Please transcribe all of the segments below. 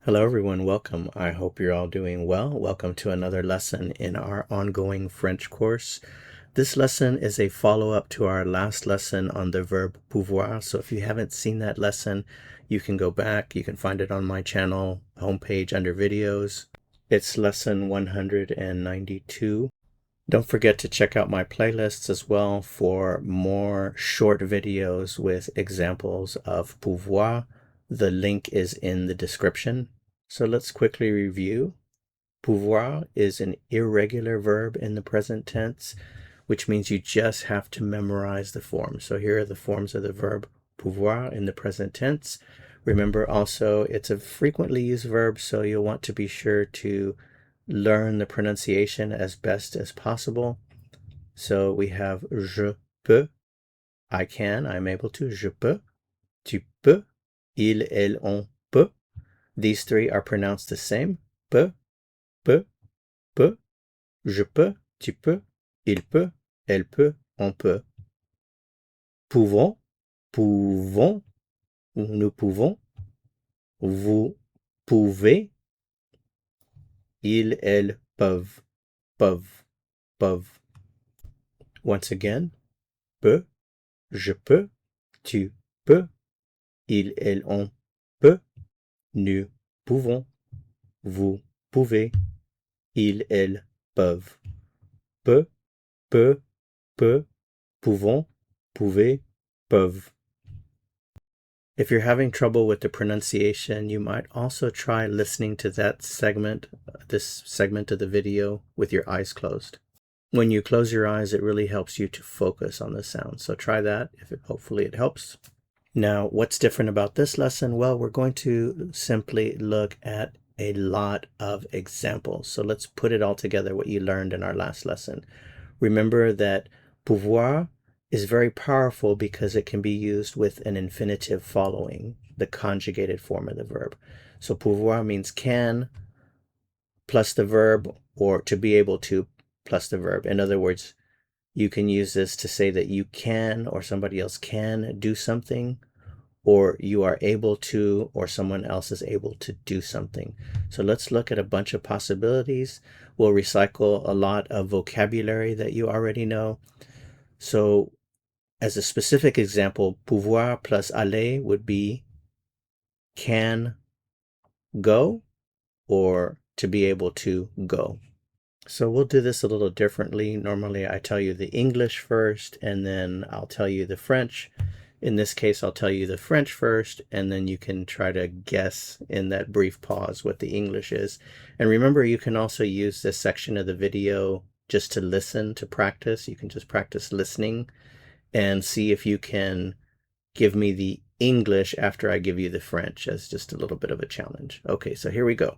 Hello everyone, welcome. I hope you're all doing well. Welcome to another lesson in our ongoing French course. This lesson is a follow-up to our last lesson on the verb pouvoir. So if you haven't seen that lesson, you can go back. You can find it on my channel homepage under videos. It's lesson 192. Don't forget to check out my playlists as well for more short videos with examples of pouvoir. The link is in the description. So let's quickly review. Pouvoir is an irregular verb in the present tense, which means you just have to memorize the forms. So here are the forms of the verb pouvoir in the present tense. Remember also, it's a frequently used verb, so you'll want to be sure to learn the pronunciation as best as possible. So we have je peux, I can, I'm able to, je peux, tu peux, il, elle, on peut. These three are pronounced the same. Peut, peut, peut, je peux, tu peux, il peut, elle peut, on peut. Pouvons, pouvons, nous pouvons, vous pouvez, ils, elles peuvent, peuvent, peuvent. Once again, peut, je peux, tu peux, il, elle, on peut, nous pouvons, vous pouvez, ils, elles peuvent. Peut, peut, peut, pouvons, pouvez, peuvent. If you're having trouble with the pronunciation, you might also try listening to that segment, this segment of the video, with your eyes closed. When you close your eyes, it really helps you to focus on the sound. So try that, hopefully it helps. Now, what's different about this lesson? Well, we're going to simply look at a lot of examples. So let's put it all together, what you learned in our last lesson. Remember that pouvoir is very powerful because it can be used with an infinitive following the conjugated form of the verb. So pouvoir means can plus the verb, or to be able to plus the verb. In other words, you can use this to say that you can or somebody else can do something, or you are able to, or someone else is able to do something. So let's look at a bunch of possibilities. We'll recycle a lot of vocabulary that you already know. So as a specific example, pouvoir plus aller would be can go, or to be able to go. So we'll do this a little differently. Normally I tell you the English first, and then I'll tell you the French. In this case, I'll tell you the French first, and then you can try to guess in that brief pause what the English is. And remember, you can also use this section of the video just to listen, to practice. You can just practice listening and see if you can give me the English after I give you the French as just a little bit of a challenge. Okay, so here we go.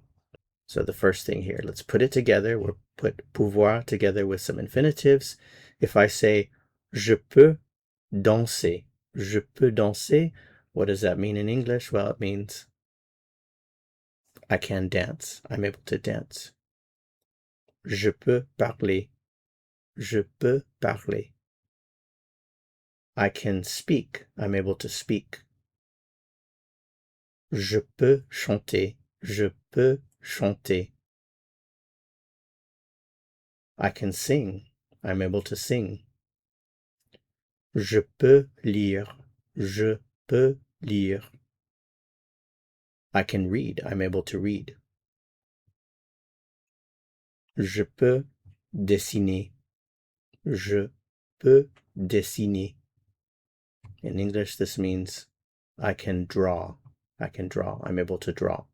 So the first thing here, let's put it together. We'll put pouvoir together with some infinitives. If I say, je peux danser, je peux danser, what does that mean in English? Well, it means I can dance. I'm able to dance. Je peux parler, je peux parler. I can speak. I'm able to speak. Je peux chanter, je peux chanter. I can sing. I'm able to sing. Je peux lire. Je peux lire. I can read. I'm able to read. Je peux dessiner. Je peux dessiner. In English, this means I can draw. I can draw. I'm able to draw.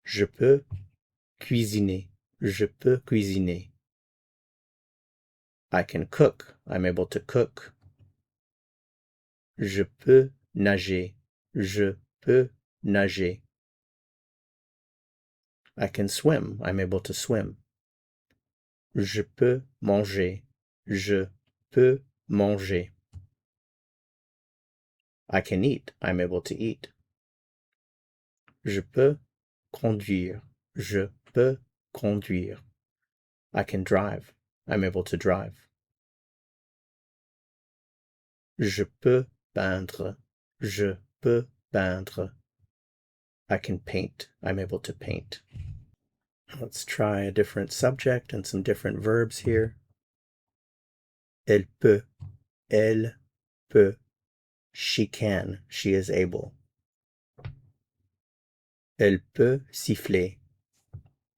Je peux cuisiner. Je peux cuisiner. I can cook. I'm able to cook. Je peux nager. Je peux nager. I can swim. I'm able to swim. Je peux manger. Je peux manger. I can eat. I'm able to eat. Je peux conduire. Je peux conduire. I can drive. I'm able to drive. Je peux peindre. Je peux peindre. I can paint. I'm able to paint. Let's try a different subject and some different verbs here. Elle peut. Elle peut. She can. She is able. Elle peut siffler.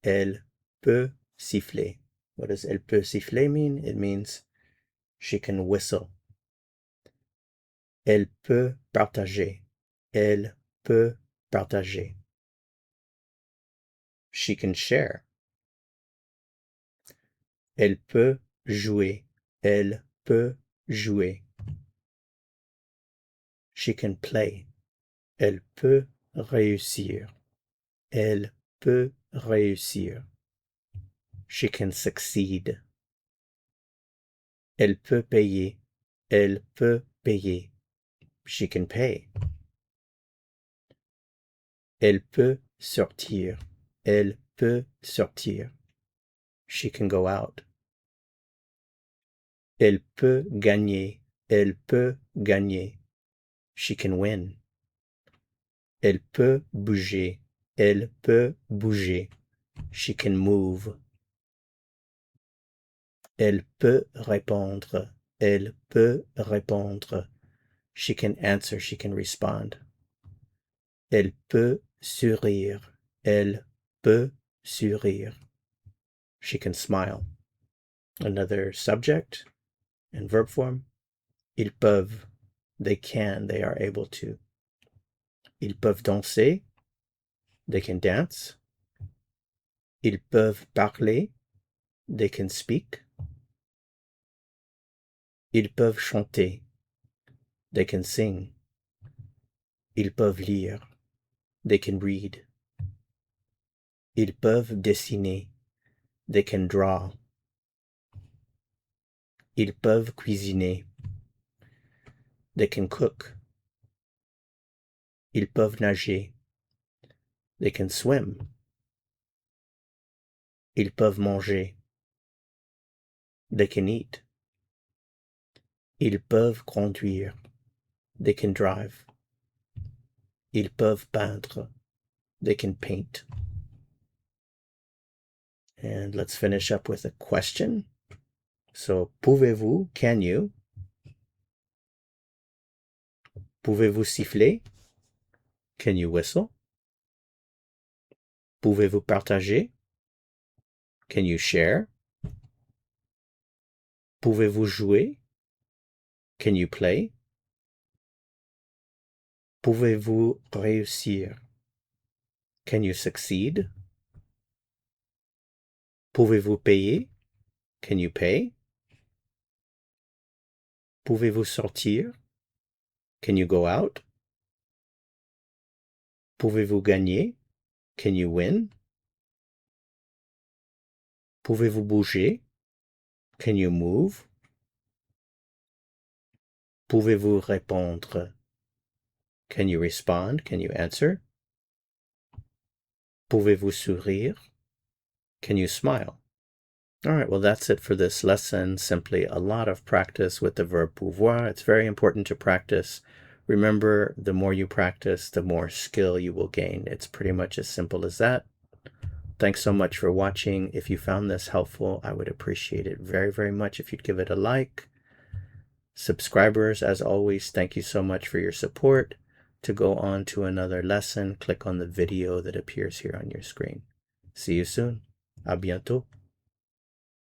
Elle peut siffler. What does elle peut siffler mean? It means she can whistle. Elle peut partager. Elle peut partager. She can share. Elle peut jouer. Elle peut jouer. She can play. Elle peut réussir. Elle peut réussir. She can succeed. Elle peut payer. Elle peut payer. She can pay. Elle peut sortir. Elle peut sortir. She can go out. Elle peut gagner. Elle peut gagner. She can win. Elle peut bouger. Elle peut bouger. She can move. Elle peut répondre. Elle peut répondre. She can answer. She can respond. Elle peut sourire. Elle peut sourire. She can smile. Another subject and verb form. Ils peuvent. They can. They are able to. Ils peuvent danser. They can dance. Ils peuvent parler. They can speak. Ils peuvent chanter. They can sing. Ils peuvent lire. They can read. Ils peuvent dessiner. They can draw. Ils peuvent cuisiner. They can cook. Ils peuvent nager. They can swim. Ils peuvent manger. They can eat. Ils peuvent conduire. They can drive. Ils peuvent peindre. They can paint. And let's finish up with a question. So, pouvez-vous, can you? Pouvez-vous siffler? Can you whistle? Pouvez-vous partager? Can you share? Pouvez-vous jouer? Can you play? Pouvez-vous réussir? Can you succeed? Pouvez-vous payer? Can you pay? Pouvez-vous sortir? Can you go out? Pouvez-vous gagner? Can you win? Pouvez-vous bouger? Can you move? Pouvez-vous répondre? Can you respond? Can you answer? Pouvez-vous sourire? Can you smile? All right, well, that's it for this lesson. Simply a lot of practice with the verb pouvoir. It's very important to practice. Remember, the more you practice, the more skill you will gain. It's pretty much as simple as that. Thanks so much for watching. If you found this helpful, I would appreciate it very, very much if you'd give it a like. Subscribers, as always, thank you so much for your support. To go on to another lesson, click on the video that appears here on your screen. See you soon. À bientôt.